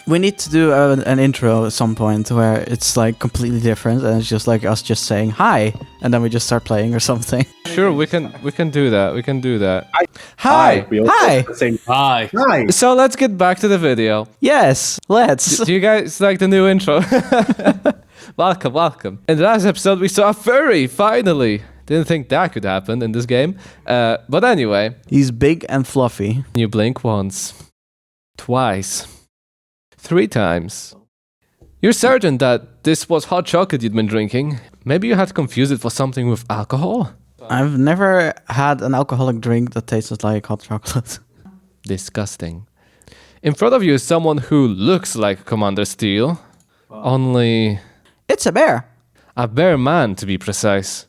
We need to do an intro at some point where it's like completely different and it's just like us just saying hi and then we just start playing or something. Sure, we can do that. We can do that. Hi. Hi. Hi. Hi. So let's get back to the video. Yes, let's. Do you guys like the new intro? Welcome, welcome. In the last episode, we saw a furry, finally. Didn't think that could happen in this game. But anyway. He's big and fluffy. You blink once. Twice. 3 times. You're certain that this was hot chocolate you'd been drinking. Maybe you had confused it for something with alcohol? I've never had an alcoholic drink that tasted like hot chocolate. Disgusting. In front of you is someone who looks like Commander Steel. Only... It's a bear. A bear man, to be precise.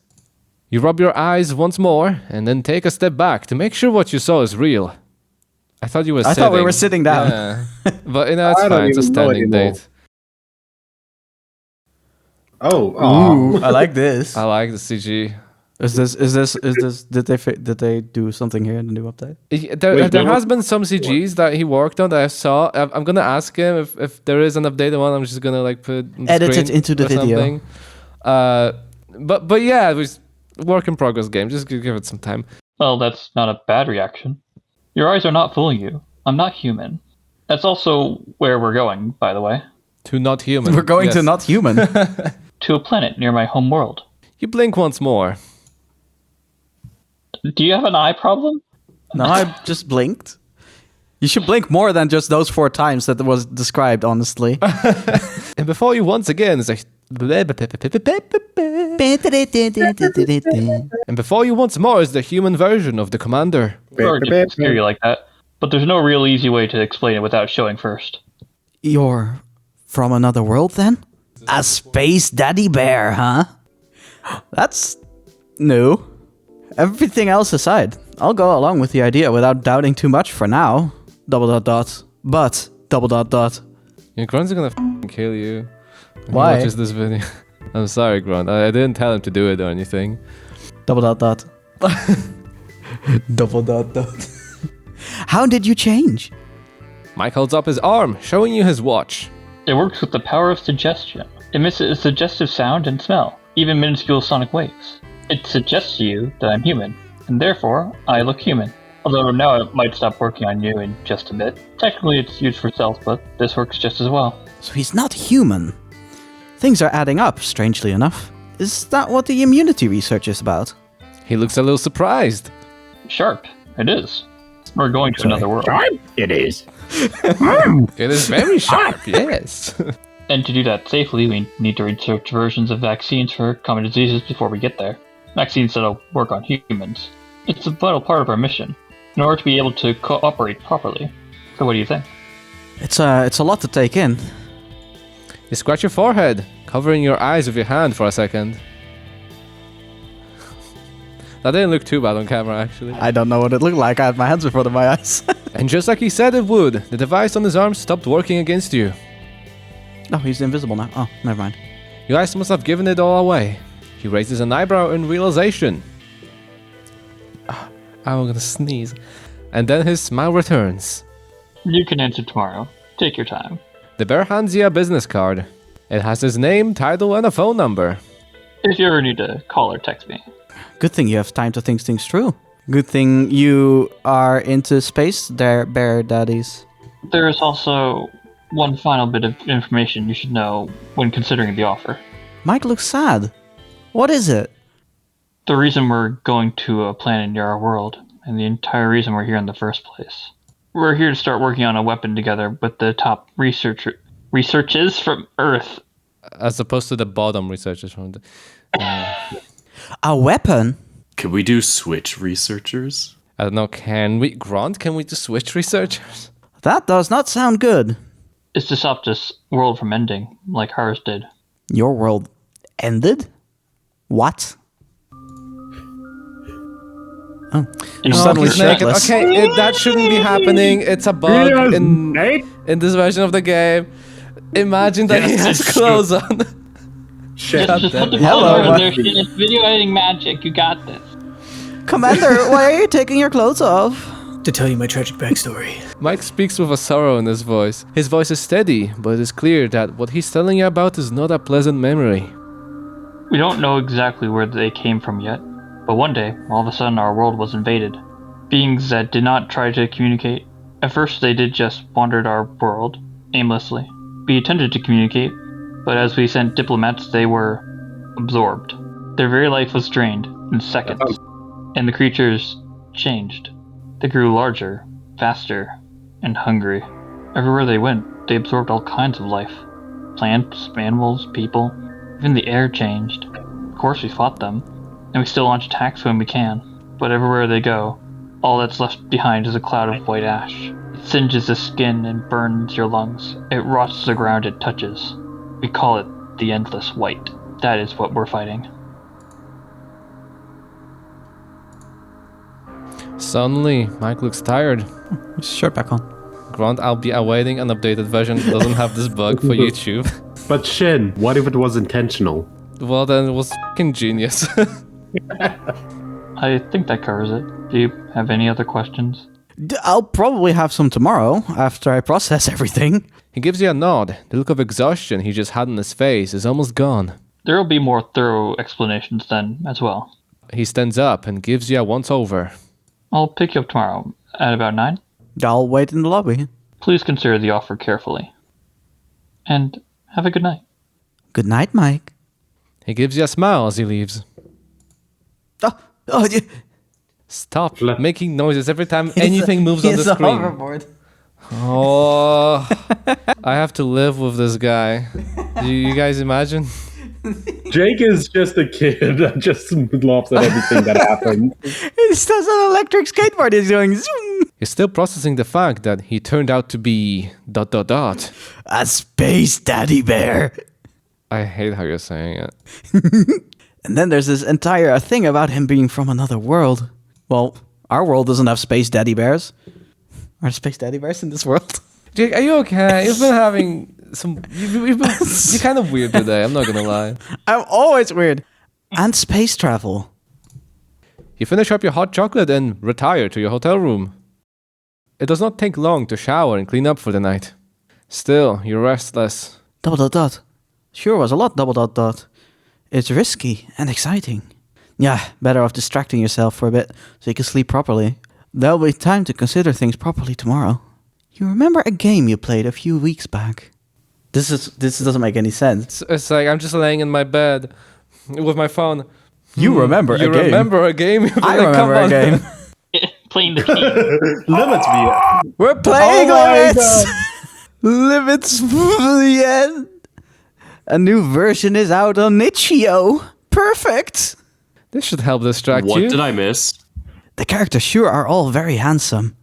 You rub your eyes once more, and then take a step back to make sure what you saw is real. I thought you were sitting. I thought we were sitting down. Yeah. But you know, it's I don't fine. It's a even know standing anymore. date. Oh, I like this. I like the CG. Did they do something here in the new update? There has been some CGs that he worked on that I saw. I'm gonna ask him if there is an updated one. I'm just gonna like put it on the Edit screen it into the or video. something. But yeah, it was work in progress game. Just give it some time. Well, that's not a bad reaction. Your eyes are not fooling you. I'm not human. That's also where we're going, by the way. To not human. We're going to Yes. not human. To a planet near my home world. You blink once more. Do you have an eye problem? No, I just blinked. You should blink more than just those 4 times that was described, honestly. And before you once again is a... And before you once more is the human version of the commander. Sorry to scare you like that, but there's no real easy way to explain it without showing first. You're from another world, then? A space daddy bear, huh? That's new. Everything else aside, I'll go along with the idea without doubting too much for now. ... But ... Your Grunt's gonna kill you. When Why? He watches this video. I'm sorry, Grunt. I didn't tell him to do it or anything. ... How did you change? Mike holds up his arm, showing you his watch. It works with the power of suggestion. It emits a suggestive sound and smell, even minuscule sonic waves. It suggests to you that I'm human, and therefore, I look human. Although now it might stop working on you in just a bit. Technically it's used for stealth, but this works just as well. So he's not human. Things are adding up, strangely enough. Is that what the immunity research is about? He looks a little surprised. Sharp, it is. We're going to another world. It is. It is very sharp, yes. And to do that safely, we need to research versions of vaccines for common diseases before we get there. Vaccines that'll work on humans. It's a vital part of our mission, in order to be able to cooperate properly. So what do you think? It's a lot to take in. You scratch your forehead, covering your eyes with your hand for a second. That didn't look too bad on camera, actually. I don't know what it looked like. I had my hands in front of my eyes. And just like he said it would, the device on his arm stopped working against you. Oh, he's invisible now. Oh, never mind. You guys must have given it all away. He raises an eyebrow in realization. I'm gonna sneeze. And then his smile returns. You can answer tomorrow. Take your time. The bear hands you a business card. It has his name, title, and a phone number. If you ever need to call or text me. Good thing you have time to think things through. Good thing you are into space there, bear daddies. There is also one final bit of information you should know when considering the offer. Mike looks sad. What is it? The reason we're going to a planet near our world, and the entire reason we're here in the first place. We're here to start working on a weapon together with the top researchers from Earth. As opposed to the bottom researchers from the... A weapon? Could we do switch researchers? I don't know, can we... Grant, can we do switch researchers? That does not sound good. It's to stop this world from ending, like ours did. Your world ended? What? Oh, you're suddenly He's naked. shirtless. Okay, that shouldn't be happening. It's a bug in this version of the game. Imagine that he has clothes on. Shit. Just put the Hello, clothes on there. It's video editing magic. You got this. Commander, why are you taking your clothes off? to tell you my tragic backstory. Mike speaks with a sorrow in his voice. His voice is steady, but it is clear that what he's telling you about is not a pleasant memory. We don't know exactly where they came from yet, but one day, all of a sudden our world was invaded. Beings that did not try to communicate. At first they did just wandered our world, aimlessly. We attempted to communicate, but as we sent diplomats they were absorbed. Their very life was drained in seconds, and the creatures changed. They grew larger, faster, and hungry. Everywhere they went, they absorbed all kinds of life. Plants, animals, people. Even the air changed. Of course we fought them, and we still launch attacks when we can. But everywhere they go, all that's left behind is a cloud of white ash. It singes the skin and burns your lungs. It rots the ground it touches. We call it the Endless White. That is what we're fighting. Suddenly, Mike looks tired. Shirt back on. Grant, I'll be awaiting an updated version that doesn't have this bug for YouTube. But Shin, what if it was intentional? Well, then it was fucking genius. I think that covers it. Do you have any other questions? I'll probably have some tomorrow after I process everything. He gives you a nod. The look of exhaustion he just had on his face is almost gone. There will be more thorough explanations then, as well. He stands up and gives you a once-over. I'll pick you up tomorrow, at about 9. I'll wait in the lobby. Please consider the offer carefully. And have a good night. Good night, Mike. He gives you a smile as he leaves. Oh, Stop making noises every time anything moves on the screen. Hoverboard. Oh, I have to live with this guy. Do you guys imagine? Jake is just a kid that just laughs at everything that happens. It's just an electric skateboard. He's going zoom. He's still processing the fact that he turned out to be ... A space daddy bear. I hate how you're saying it. And then there's this entire thing about him being from another world. Well, our world doesn't have space daddy bears. Are there space daddy bears in this world? Jake, are you okay? You've been having some... You're kind of weird today, I'm not gonna lie. I'm always weird. And space travel. You finish up your hot chocolate and retire to your hotel room. It does not take long to shower and clean up for the night. Still, you're restless. ... Sure was a lot ... It's risky and exciting. Yeah, better off distracting yourself for a bit so you can sleep properly. There'll be time to consider things properly tomorrow. You remember a game you played a few weeks back? This doesn't make any sense. It's like I'm just laying in my bed with my phone. You remember a game? You remember a game? I remember a game. Playing the game. Limits me. We're playing Oh my Limits! Limits VN! A new version is out on Itch.io. Perfect! This should help distract What you. did I miss? The characters sure are all very handsome.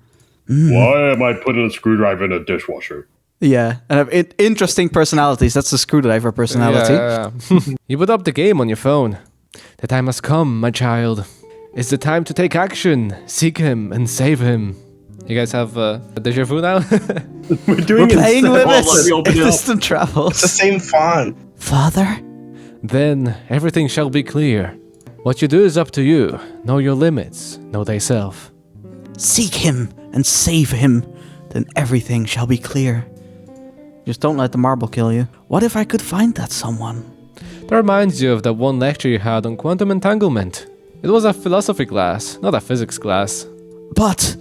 Why am I putting a screwdriver in a dishwasher? Yeah, and have interesting personalities. That's the screwdriver personality. Yeah. You put up the game on your phone. The time has come, my child. It's the time to take action, seek him, and save him. You guys have a deja vu now? We're doing We're playing it. Limits! let me open it up. Distant travels. It's the same font. Father? Then everything shall be clear. What you do is up to you. Know your limits. Know thyself. Seek him and save him. Then everything shall be clear. Just don't let the marble kill you. What if I could find that someone? That reminds you of that one lecture you had on quantum entanglement. It was a philosophy class, not a physics class. But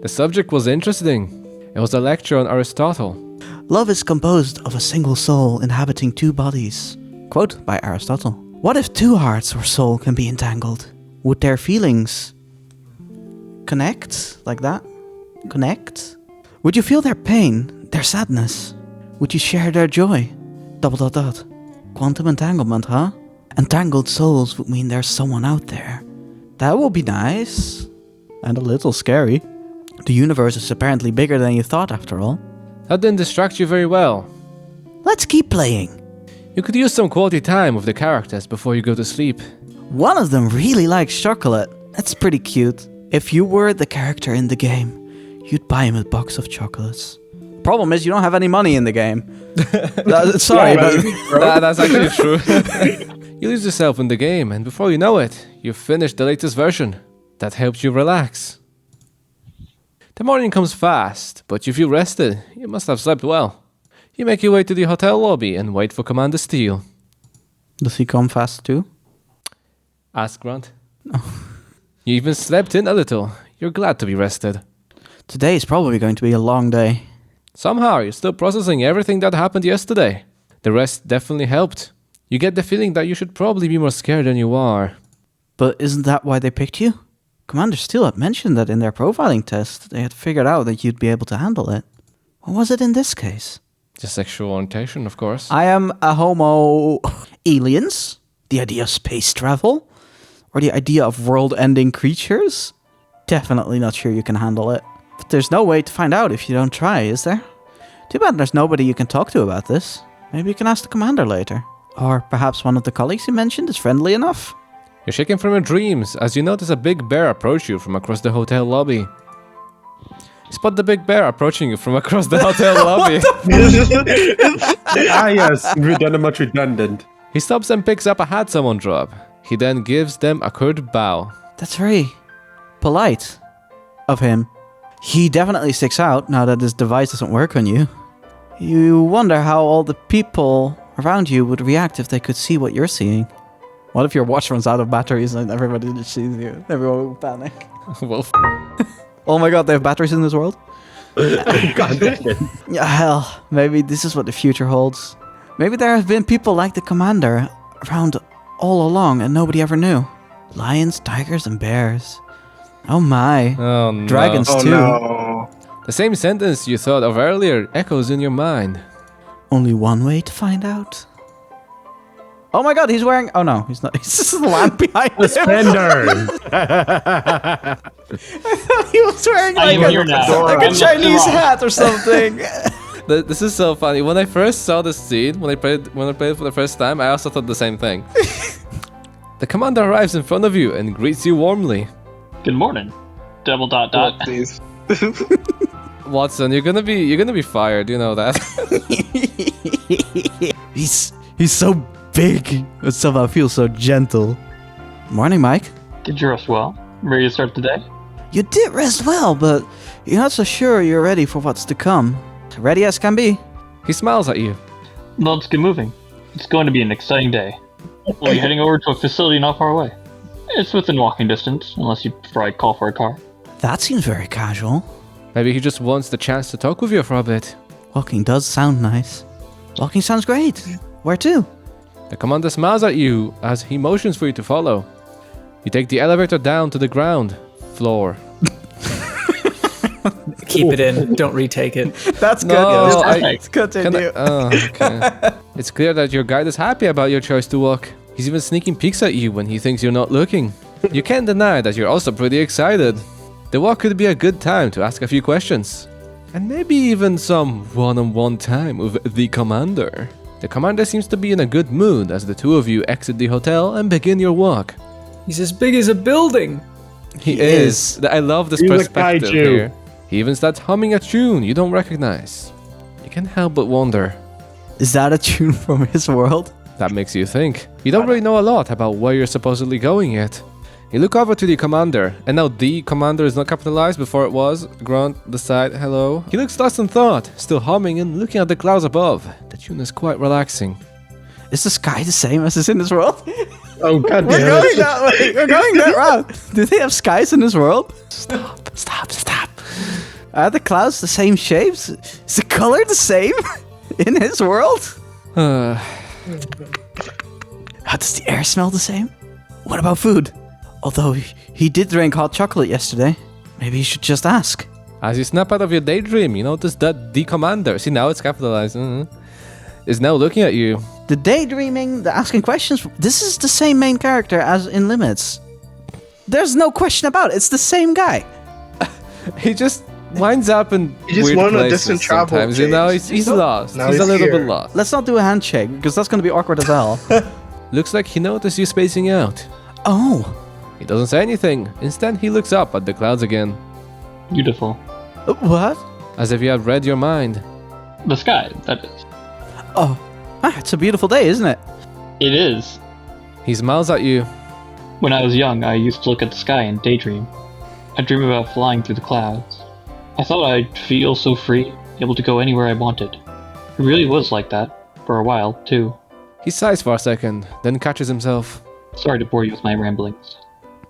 The subject was interesting. It was a lecture on Aristotle. love is composed of a single soul inhabiting two bodies. Quote by Aristotle. What if two hearts or soul can be entangled? Would their feelings connect like that? Connect? Would you feel their pain, their sadness? Would you share their joy? ... Quantum entanglement, huh? Entangled souls would mean there's someone out there. That would be nice. And a little scary. The universe is apparently bigger than you thought after all. That didn't distract you very well. Let's keep playing. You could use some quality time with the characters before you go to sleep. One of them really likes chocolate. That's pretty cute. If you were the character in the game, you'd buy him a box of chocolates. Problem is, you don't have any money in the game. Sorry, but That's actually true. You lose yourself in the game, and before you know it, you've finished the latest version. That helps you relax. The morning comes fast, but you feel rested. You must have slept well. You make your way to the hotel lobby and wait for Commander Steele. Does he come fast too? Ask Grant. You even slept in a little. You're glad to be rested. Today is probably going to be a long day. Somehow, you're still processing everything that happened yesterday. The rest definitely helped. You get the feeling that you should probably be more scared than you are. But isn't that why they picked you? Commander Steele had mentioned that in their profiling test, they had figured out that you'd be able to handle it. What was it in this case? Just sexual orientation, of course. I am a homo... Aliens? The idea of space travel? Or the idea of world-ending creatures? Definitely not sure you can handle it. But there's no way to find out if you don't try, is there? Too bad there's nobody you can talk to about this. Maybe you can ask the commander later. Or perhaps one of the colleagues you mentioned is friendly enough? You're shaking from your dreams as you notice a big bear approach you from across the hotel lobby. You spot the big bear approaching you from across the hotel lobby. Yes, much redundant. He stops and picks up a hat someone dropped. He then gives them a curt bow. That's very polite of him. He definitely sticks out now that this device doesn't work on you. You wonder how all the people around you would react if they could see what you're seeing. What if your watch runs out of batteries and everybody just sees you? Everyone will panic. Well, Oh my god, they have batteries in this world? God damn it. Yeah, hell, maybe this is what the future holds. Maybe there have been people like the commander around all along and nobody ever knew. Lions, tigers, and bears. Oh my. oh no. Dragons Oh too. no. The same sentence you thought of earlier echoes in your mind. Only one way to find out. Oh my god, he's wearing... Oh no, he's not. He's just a lamp behind him. Suspender. He was wearing I like am here now. like I'm a looking Chinese wrong. hat or something. This is so funny. When I first saw this scene, when I played for the first time, I also thought the same thing. The commander arrives in front of you and greets you warmly. Good morning. Double dot dot. Please. Watson, you're gonna be fired. You know that. He's so big, but somehow feels so gentle. Morning, Mike. Did you rest well? Ready to start the day? You did rest well, but you're not so sure you're ready for what's to come. Ready as can be. He smiles at you. Let's get moving. It's going to be an exciting day. We'll be heading over to a facility not far away. It's within walking distance, unless you prefer I call for a car. That seems very casual. Maybe he just wants the chance to talk with you for a bit. Walking does sound nice. Walking sounds great. Where to? The commander smiles at you as he motions for you to follow. You take the elevator down to the ground floor. Keep it in. Don't retake it. That's good. No, Let's Continue. Okay. It's clear that your guide is happy about your choice to walk. He's even sneaking peeks at you when he thinks you're not looking. You can't deny that you're also pretty excited. The walk could be a good time to ask a few questions. And maybe even some one-on-one time with the commander. The commander seems to be in a good mood as the two of you exit the hotel and begin your walk. He's as big as a building. He is. I love this He's a perspective kaiju. here. He even starts humming a tune you don't recognize. You can't help but wonder. Is that a tune from his world? That makes you think. You don't really know a lot about where you're supposedly going yet. You look over to the commander, and now the commander is not capitalized. Before it was. Grunt, the side, hello. He looks lost in thought, still humming and looking at the clouds above. The tune is quite relaxing. Is the sky the same as is in this world? Oh god We're damn going it. that way. We're going that route. Do they have skies in this world? Stop. Are the clouds the same shapes? Is the color the same in his world? How does the air smell the same? What about food? Although he did drink hot chocolate yesterday. Maybe you should just ask. As you snap out of your daydream, you notice that the commander, see now it's capitalized, is now looking at you. The daydreaming, the asking questions, this is the same main character as in Limits. There's no question about it. It's the same guy. He just winds up in He just weird went on a places distant travel, sometimes. You know, James. he's lost. Now He's a he's little bit here. lost. Let's not do a handshake, because that's going to be awkward as hell. Looks like he noticed you spacing out. Oh. He doesn't say anything. Instead, he looks up at the clouds again, Beautiful. What? as if he had read your mind. The sky, that is. Oh. It's a beautiful day, isn't it? It is. He smiles at you. When I was young, I used to look at the sky and daydream. I dream about flying through the clouds. I thought I'd feel so free, able to go anywhere I wanted. It really was like that, for a while, too. He sighs for a second, then catches himself. Sorry to bore you with my ramblings.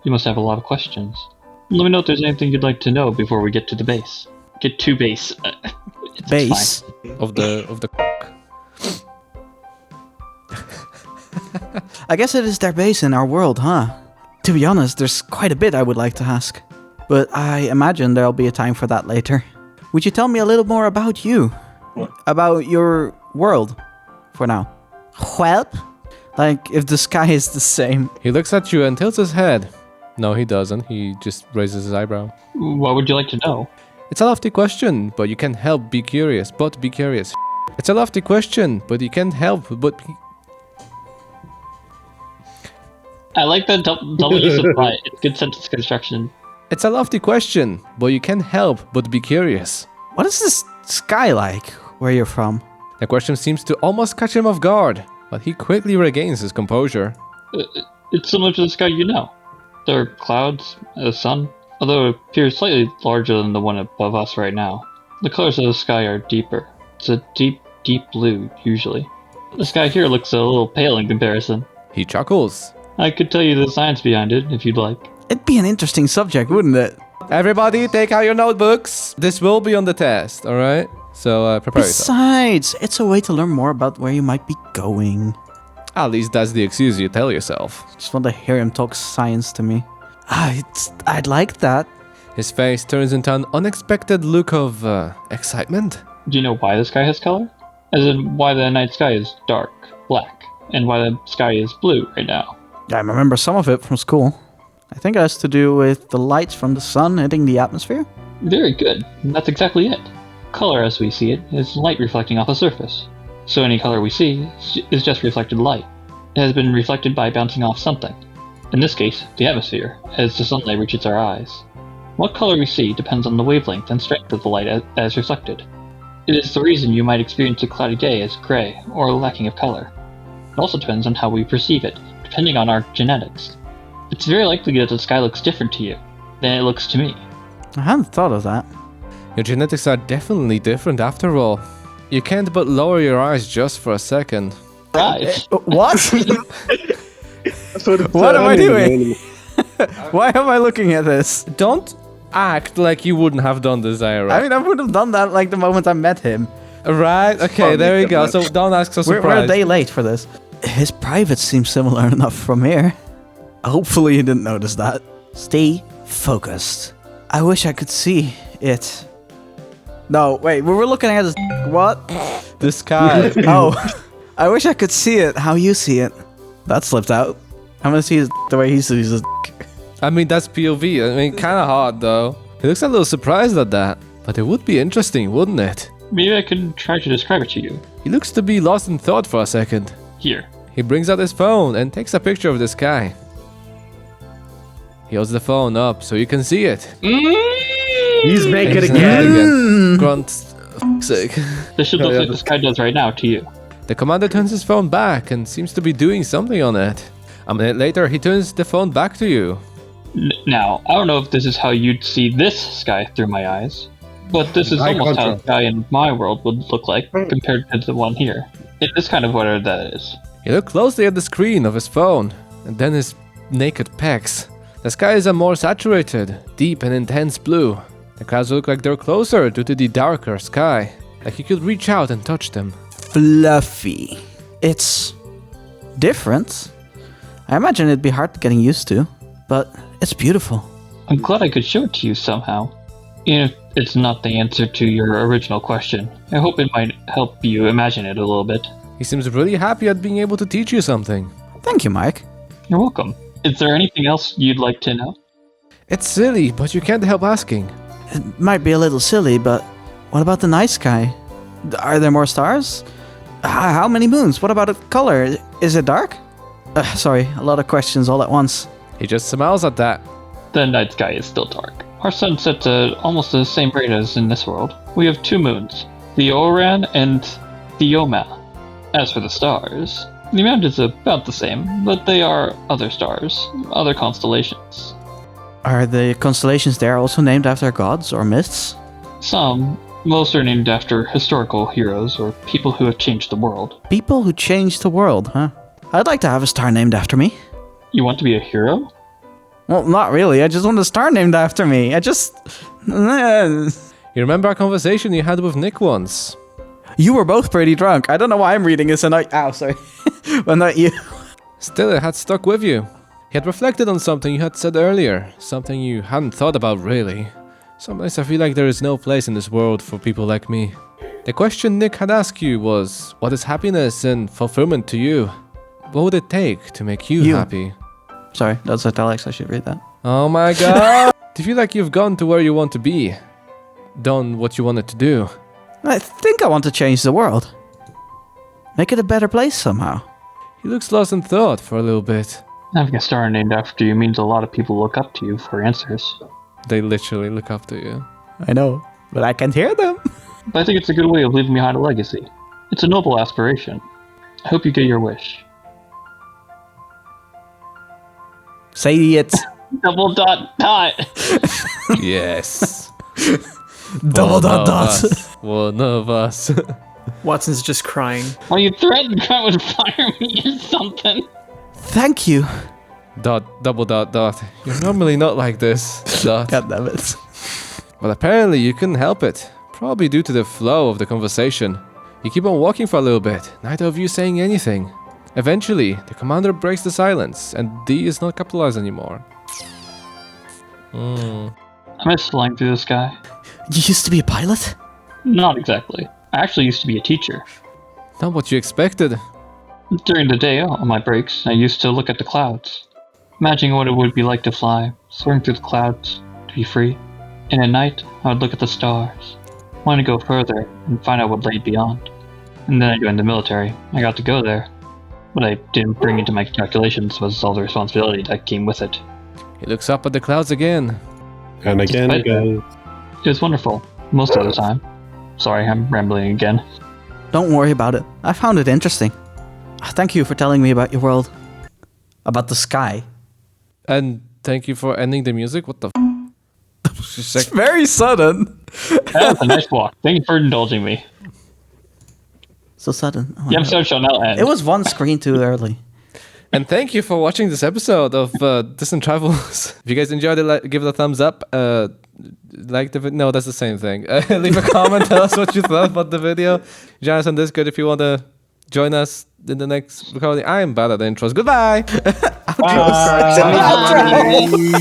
You must have a lot of questions. Let me know if there's anything you'd like to know before we get to the base. Get to base. It's Base. fine. Of the I guess it is their base in our world, huh? To be honest, there's quite a bit I would like to ask. But I imagine there'll be a time for that later. Would you tell me a little more about you? About your world, for now. Whelp? Like, if the sky is the same. He looks at you and tilts his head. No, he doesn't. He just raises his eyebrow. What would you like to know? It's a lofty question, but you can't help be curious. But be curious. It's a lofty question, but you can't help but be... I like the double use of lie. It's good sentence construction. It's a lofty question, but you can't help but be curious. What is this sky like, where you're from? The question seems to almost catch him off guard, but he quickly regains his composure. It's similar to the sky you know. There are clouds, a sun, although it appears slightly larger than the one above us right now. The colors of the sky are deeper. It's a deep, deep blue, usually. The sky here looks a little pale in comparison. He chuckles. I could tell you the science behind it, if you'd like. It'd be an interesting subject, wouldn't it? Everybody, take out your notebooks. This will be on the test, alright? So, prepare yourself. Besides, it's a way to learn more about where you might be going. At least that's the excuse you tell yourself. Just want to hear him talk science to me. I'd like that. His face turns into an unexpected look of, excitement. Do you know why the sky has color? As in, why the night sky is dark, black, and why the sky is blue right now. I remember some of it from school. I think it has to do with the lights from the sun hitting the atmosphere. Very good. That's exactly it. Color, as we see it, is light reflecting off a surface. So any color we see is just reflected light. It has been reflected by bouncing off something. In this case, the atmosphere, as the sunlight reaches our eyes. What color we see depends on the wavelength and strength of the light as reflected. It is the reason you might experience a cloudy day as gray or lacking of color. It also depends on how we perceive it, depending on our genetics. It's very likely that the sky looks different to you than it looks to me. I hadn't thought of that. Your genetics are definitely different after all. You can't but lower your eyes just for a second. Right. What? What am I doing? Why am I looking at this? Don't act like you wouldn't have done this, Ira. I mean, I would have done that like the moment I met him. Right, okay, there you go. So don't ask so We're a surprised. day late for this. His privates seem similar enough from here. Hopefully you didn't notice that. Stay focused. I wish I could see it. No, wait, we were looking at his... What? The sky. Oh, I wish I could see it how you see it. That slipped out. I'm gonna see his the way he sees his... I mean, that's POV. I mean, kind of hard, though. He looks a little surprised at that. But it would be interesting, wouldn't it? Maybe I can try to describe it to you. He looks to be lost in thought for a second. Here. He brings out his phone and takes a picture of the sky. He holds the phone up so you can see it. He's naked He's again. Grunts. F***'s sake. This should look like the sky does right now to you. The commander turns his phone back and seems to be doing something on it. A minute later, he turns the phone back to you. Now, I don't know if this is how you'd see this sky through my eyes, but this is Eye almost how the contact. sky in my world would look like compared to the one here. It is kind of what that is. He looked closely at the screen of his phone, and then his naked pecs. The sky is a more saturated, deep and intense blue. The clouds look like they're closer due to the darker sky, like you could reach out and touch them. Fluffy. It's... different. I imagine it'd be hard getting used to, but it's beautiful. I'm glad I could show it to you somehow. Even if it's not the answer to your original question, I hope it might help you imagine it a little bit. He seems really happy at being able to teach you something. Thank you, Mike. You're welcome. Is there anything else you'd like to know? It's silly, but you can't help asking. It might be a little silly, but what about the night sky? Are there more stars? How many moons? What about the color? Is it dark? Sorry, a lot of questions all at once. He just smiles at that. The night sky is still dark. Our sun sets at almost the same rate as in this world. We have two moons, the Oran and the Yoma. As for the stars, the amount is about the same, but they are other stars, other constellations. Are the constellations there also named after gods or myths? Some, most are named after historical heroes or people who have changed the world. People who changed the world, huh? I'd like to have a star named after me. You want to be a hero? Well, not really. I just want a star named after me. I just... You remember our conversation you had with Nick once? You were both pretty drunk. I don't know why I'm reading this and Ow, sorry. Well, not you. Still, it had stuck with you. He had reflected on something you had said earlier, something you hadn't thought about really. Sometimes I feel like there is no place in this world for people like me. The question Nick had asked you was, what is happiness and fulfillment to you? What would it take to make you happy? Sorry, that's italics. I should read that. Oh my god! Do you feel like you've gone to where you want to be? Done what you wanted to do? I think I want to change the world. Make it a better place somehow. He looks lost in thought for a little bit. Having a star named after you means a lot of people look up to you for answers. They literally look up to you. I know, but I can't hear them. But I think it's a good way of leaving behind a legacy. It's a noble aspiration. I hope you get your wish. Say it. Double dot dot. Yes. Double dot dot. One of us. Watson's just crying. Well, you threatened Grant would fire me or something. Thank you. Double dot. You're normally not like this. Dot. God damn it. Well, apparently you couldn't help it. Probably due to the flow of the conversation. You keep on walking for a little bit, neither of you saying anything. Eventually, the commander breaks the silence, and D is not capitalized anymore. I miss flying through the sky. You used to be a pilot? Not exactly. I actually used to be a teacher. Not what you expected. During the day, on my breaks, I used to look at the clouds, imagining what it would be like to fly, soaring through the clouds, to be free. And at night, I would look at the stars, wanting to go further and find out what lay beyond. And then I joined the military. I got to go there. What I didn't bring into my calculations was all the responsibility that came with it. He looks up at the clouds again. And again, Despite again. It was wonderful, most of the time. Sorry, I'm rambling again. Don't worry about it. I found it interesting. Thank you for telling me about your world. About the sky. And thank you for ending the music. What the f? Just like, Very sudden. That was a nice walk. Thank you for indulging me. So sudden. Oh my The God. episode shall now end. It was one screen too early. and thank you for watching this episode of Distant Travels. If you guys enjoyed it, give it a thumbs up. Like the video. No, that's the same thing. Leave a comment. Tell us what you thought about the video. Join us on Discord if you want to join us in the next recording. I'm bad at intros. Goodbye. Bye.